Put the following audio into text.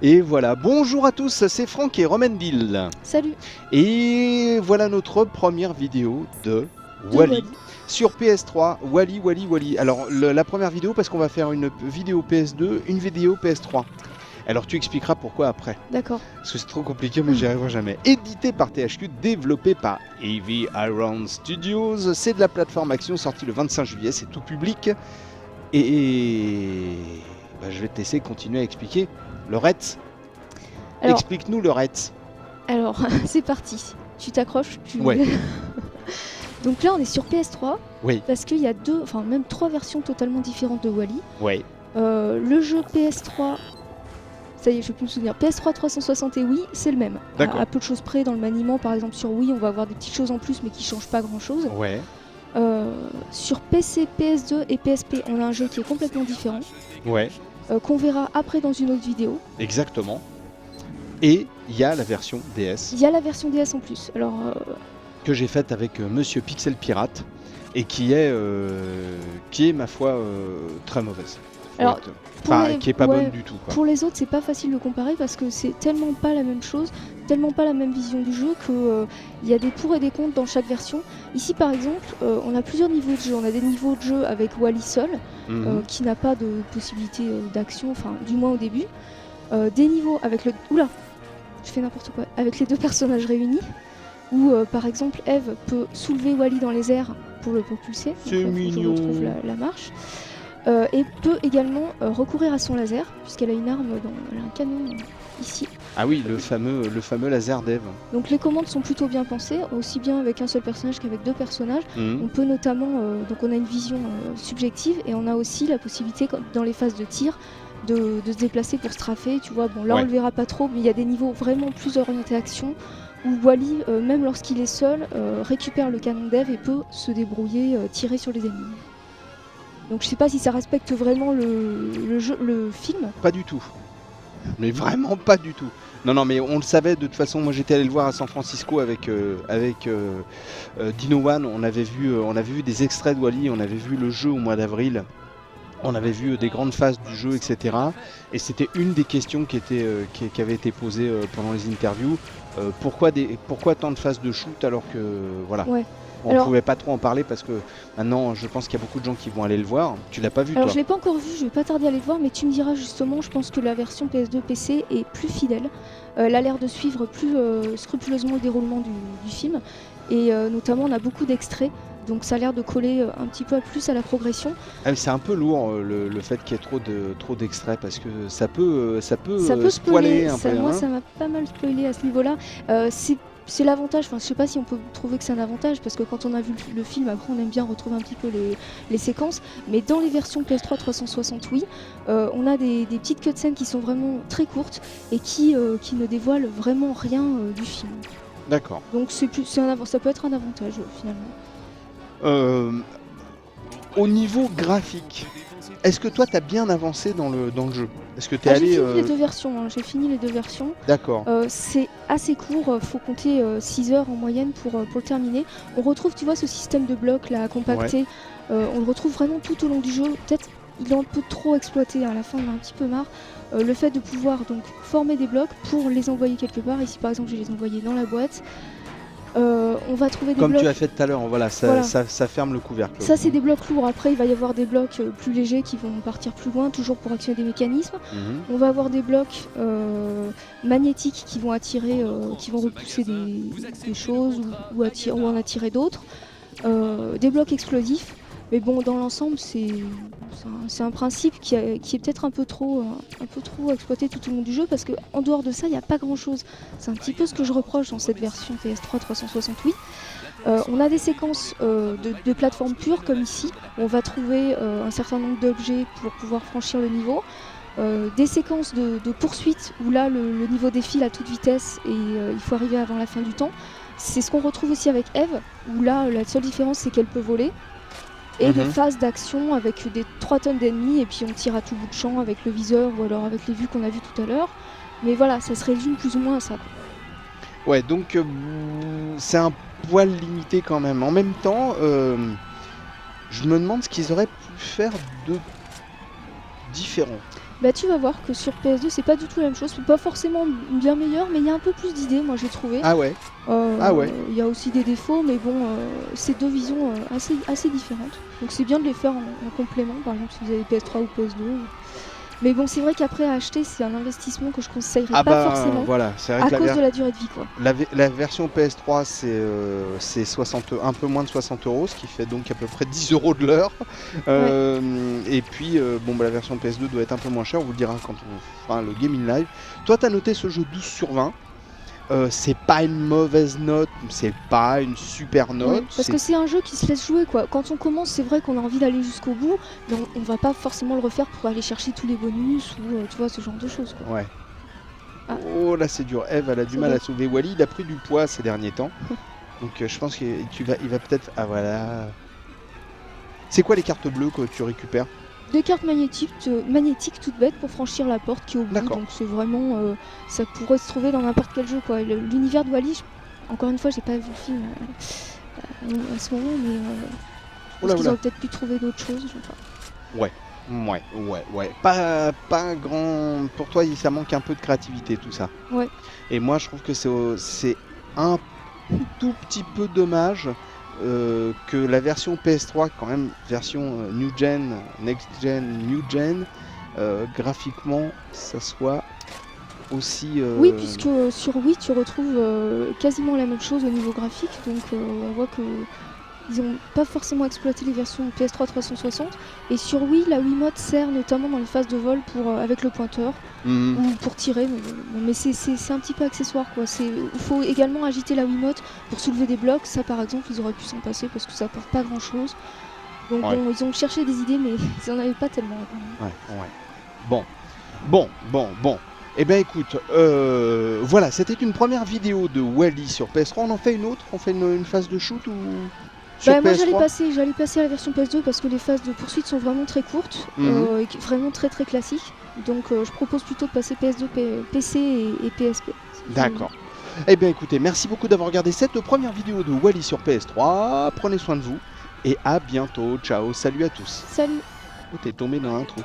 Et voilà, bonjour à tous, c'est Franck et Romanville. Salut. Et voilà notre première vidéo de Wally sur PS3. Wally. Alors la première vidéo parce qu'on va faire une vidéo PS2, une vidéo PS3. Alors tu expliqueras pourquoi après. D'accord. Parce que c'est trop compliqué mais j'y arriverai jamais. Édité par THQ, développé par Heavy Iron Studios. C'est de la plateforme action sortie le 25 juillet, c'est tout public. Et bah, je vais te laisser continuer à expliquer le Retz. Explique-nous le Retz. Alors, c'est parti. Tu t'accroches Ouais. Donc là, on est sur PS3. Oui. Parce qu'il y a deux, enfin même trois versions totalement différentes de Wally. Ouais. Le jeu PS3, ça y est, je peux plus me souvenir. PS3 360 et Wii, c'est le même. À peu de choses près dans le maniement, par exemple sur Wii, on va avoir des petites choses en plus, mais qui changent pas grand-chose. Ouais. Sur PC, PS2 et PSP, on a un jeu qui est complètement différent. Ouais. Qu'on verra après dans une autre vidéo. Exactement. Et il y a la version DS. Il y a la version DS en plus. Alors, que j'ai faite avec Monsieur Pixel Pirate et qui est ma foi très mauvaise. Alors, qui est pas bonne du tout. Quoi. Pour les autres, c'est pas facile de comparer parce que c'est tellement pas la même chose, tellement pas la même vision du jeu que il y a des pour et des contre dans chaque version. Ici, par exemple, on a plusieurs niveaux de jeu. On a des niveaux de jeu avec Wally seul, qui n'a pas de possibilité d'action, enfin du moins au début. Des niveaux avec le je fais n'importe quoi. Avec les deux personnages réunis, où par exemple Eve peut soulever Wally dans les airs pour le propulser. C'est mignon. Je retrouve la marche. Et peut également recourir à son laser, puisqu'elle a une arme, elle a un canon ici. Ah oui, le fameux laser d'Eve. Donc les commandes sont plutôt bien pensées, aussi bien avec un seul personnage qu'avec deux personnages. On peut notamment, donc on a une vision subjective et on a aussi la possibilité dans les phases de tir de se déplacer pour strafer, tu vois. Bon là on le verra pas trop, mais il y a des niveaux vraiment plus orientés action où Wally, même lorsqu'il est seul, récupère le canon d'Eve et peut se débrouiller, tirer sur les ennemis. Donc je sais pas si ça respecte vraiment le film. Pas du tout. Mais vraiment pas du tout. Non, mais on le savait de toute façon. Moi j'étais allé le voir à San Francisco avec Dino One. On avait vu des extraits de Wally, on avait vu le jeu au mois d'avril. On avait vu des grandes phases du jeu, etc. Et c'était une des questions qui avait été posée pendant les interviews. Pourquoi tant de phases de shoot alors que voilà. Ouais. On ne pouvait pas trop en parler parce que maintenant je pense qu'il y a beaucoup de gens qui vont aller le voir. Tu l'as pas vu toi? Alors je l'ai pas encore vu, je vais pas tarder à aller le voir, mais tu me diras justement, je pense que la version PS2 PC est plus fidèle. Elle a l'air de suivre plus scrupuleusement le déroulement du film. Et notamment on a beaucoup d'extraits, donc ça a l'air de coller un petit peu plus à la progression. Ah mais c'est un peu lourd le fait qu'il y ait trop d'extraits parce que ça peut spoiler un peu. Moi ça m'a pas mal spoilé à ce niveau-là. C'est l'avantage, enfin je sais pas si on peut trouver que c'est un avantage parce que quand on a vu le film, après on aime bien retrouver un petit peu les séquences, mais dans les versions PS3 360 oui, on a des petites cutscenes qui sont vraiment très courtes et qui ne dévoilent vraiment rien du film. D'accord. Donc ça peut être un avantage finalement. Au niveau graphique, est-ce que toi t'as bien avancé dans le jeu? Est-ce que t'es allé... J'ai fini les deux versions, hein. J'ai fini les deux versions. D'accord. C'est assez court, faut compter 6 heures en moyenne pour le terminer. On retrouve, tu vois, ce système de blocs là, compacté, on le retrouve vraiment tout au long du jeu. Peut-être il est un peu trop exploité, à la fin on a un petit peu marre. Le fait de pouvoir donc former des blocs pour les envoyer quelque part, ici par exemple je vais les envoyer dans la boîte. On va trouver des blocs... Comme tu as fait tout à l'heure, voilà. Ça ferme le couvercle. Ça c'est des blocs lourds, après il va y avoir des blocs plus légers qui vont partir plus loin, toujours pour actionner des mécanismes. On va avoir des blocs magnétiques qui vont attirer, qui vont repousser des choses ou en attirer d'autres. Des blocs explosifs, mais bon dans l'ensemble c'est un principe qui est peut-être un peu trop exploité tout au long du jeu parce qu'en dehors de ça il n'y a pas grand chose. C'est un petit peu ce que je reproche dans cette version PS3 368. On a des séquences de plateforme pure comme ici, où on va trouver un certain nombre d'objets pour pouvoir franchir le niveau. Des séquences de poursuite où là le niveau défile à toute vitesse et il faut arriver avant la fin du temps. C'est ce qu'on retrouve aussi avec Eve, où là la seule différence c'est qu'elle peut voler. Et des phases d'action avec 3 tonnes d'ennemis et puis on tire à tout bout de champ avec le viseur ou alors avec les vues qu'on a vues tout à l'heure. Mais voilà, ça se résume plus ou moins à ça. Ouais, donc c'est un poil limité quand même. En même temps, je me demande ce qu'ils auraient pu faire de différent. Bah tu vas voir que sur PS2 c'est pas du tout la même chose, c'est pas forcément bien meilleur, mais il y a un peu plus d'idées, moi j'ai trouvé. Ah ouais. Ah ouais. Il y a aussi des défauts, mais bon, c'est deux visions assez différentes. Donc c'est bien de les faire en complément, par exemple si vous avez PS3 ou PS2. Mais bon, c'est vrai qu'après à acheter, c'est un investissement que je conseillerais pas forcément. Voilà, c'est vrai à que cause de la durée de vie, quoi. La version PS3 c'est 60, un peu moins de 60 €, ce qui fait donc à peu près 10 € de l'heure. Et puis bon bah la version PS2 doit être un peu moins chère, on vous le dira quand on fera le gaming live. Toi t'as noté ce jeu 12 sur 20. C'est pas une mauvaise note, c'est pas une super note. Parce que c'est un jeu qui se laisse jouer, quoi. Quand on commence, c'est vrai qu'on a envie d'aller jusqu'au bout, mais on va pas forcément le refaire pour aller chercher tous les bonus ou tu vois, ce genre de choses, quoi. Ouais. Ah. Oh là c'est dur, Eve elle a du mal à sauver Wally, il a pris du poids ces derniers temps. Donc je pense qu'il va peut-être... Ah voilà. C'est quoi les cartes bleues que tu récupères? Des cartes magnétiques toutes bêtes pour franchir la porte qui est au bout, donc c'est vraiment... ça pourrait se trouver dans n'importe quel jeu, quoi. L'univers de Wally, encore une fois j'ai pas vu le film à ce moment, mais parce qu'ils auraient peut-être pu trouver d'autres choses, je sais pas. Ouais. Pas un grand... Pour toi ça manque un peu de créativité tout ça. Ouais. Et moi je trouve que c'est un tout petit peu dommage que la version PS3, quand même version New Gen, Next Gen, New Gen, graphiquement ça soit aussi... Oui, puisque sur Wii tu retrouves quasiment la même chose au niveau graphique, donc on voit que ils n'ont pas forcément exploité les versions PS3 360, et sur Wii la Wiimote sert notamment dans les phases de vol avec le pointeur ou pour tirer, mais c'est un petit peu accessoire, quoi. Il faut également agiter la Wiimote pour soulever des blocs, ça par exemple ils auraient pu s'en passer parce que ça apporte pas grand chose. Donc bon, ils ont cherché des idées mais ils en avaient pas tellement. Bon. Eh ben écoute, voilà, c'était une première vidéo de Wally sur PS3. On en fait une autre? On fait une phase de shoot ou sur moi PS3? j'allais passer à la version PS2 parce que les phases de poursuite sont vraiment très courtes, et vraiment très classiques. Donc je propose plutôt de passer PS2, PC et PSP. D'accord. Eh bien écoutez, merci beaucoup d'avoir regardé cette première vidéo de Wally sur PS3. Prenez soin de vous et à bientôt. Ciao, salut à tous. Salut. Oh, t'es tombé dans l'intro.